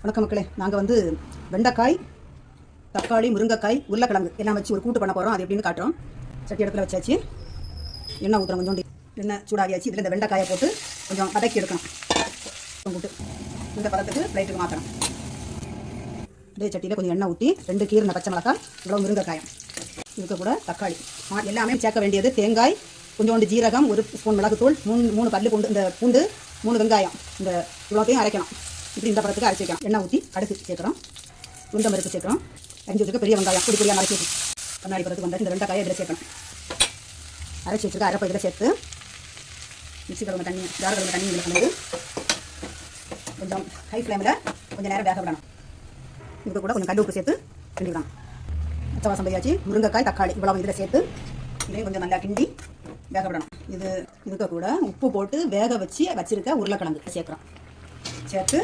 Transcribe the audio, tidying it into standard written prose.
வணக்கம் மக்களே, நாங்கள் வந்து வெண்டைக்காய், தக்காளி, முருங்கைக்காய், உருளைக்கிழங்கு எல்லாம் வச்சு ஒரு கூட்டு பண்ண போகிறோம். அது எப்படின்னு காட்டுறோம். சட்டி அடுப்பில் வச்சாச்சு, எண்ணெய் ஊற்றுறோம். கொஞ்சோண்டு எண்ணெய் சூடாகியாச்சு. இதில் இந்த வெண்டைக்காயை போட்டு கொஞ்சம் வதக்கி எடுக்கணும். போட்டு இந்த பதத்துக்கு பிளேட்டுக்கு மாற்றணும். இதே சட்டியில் கொஞ்சம் எண்ணெய் ஊற்றி 2 கீரை பச்சை மிளகாய், இவ்வளோ முருங்கைக்காயம், இதுக்கு கூட தக்காளி எல்லாமே சேர்க்க வேண்டியது. தேங்காய், கொஞ்சோண்டு ஜீரகம், 1 ஸ்பூன் மிளகுத்தூள், 3 பல்லு பூண்டு, இந்த பூண்டு 3 வெங்காயம், இந்த இவ்வளோத்தையும் அரைக்கணும். இப்படி இந்த படத்துக்கு அரைச்சி வைக்கலாம். எண்ணெய் ஊற்றி கடுகு சேர்க்குறோம், உளுந்தம் பருப்பு சேர்க்குறோம், அரிஞ்சு வச்சுருக்க பெரிய வெங்காயம் பொடி பொடியாக அரைச்சி வச்சு கண்ணாடி பருத்துக்கு வந்து இந்த வெண்டைக்காயை இதில் சேர்க்கணும். அரைச்சி வச்சுருக்க அரைப்பை இதில் சேர்த்து மிக்சி கலந்த தண்ணி, ஜார கலந்த தண்ணி இதில் கலந்து கொஞ்சம் ஹை ஃப்ளேமில் கொஞ்சம் நேரம் வேக விடணும். இதுக்கு கூட கொஞ்சம் கல் உப்பு சேர்த்து கிண்டி விடணும். பச்சை வாசம் போயாச்சு. முருங்கைக்காய், தக்காளி இவ்வளோ இதில் சேர்த்து இதையும் கொஞ்சம் நல்லா கிண்டி வேக விடணும். இதுக்கு கூட உப்பு போட்டு வேக வச்சுருக்க உருளைக்கிழங்கு சேர்க்குறோம். சேர்த்து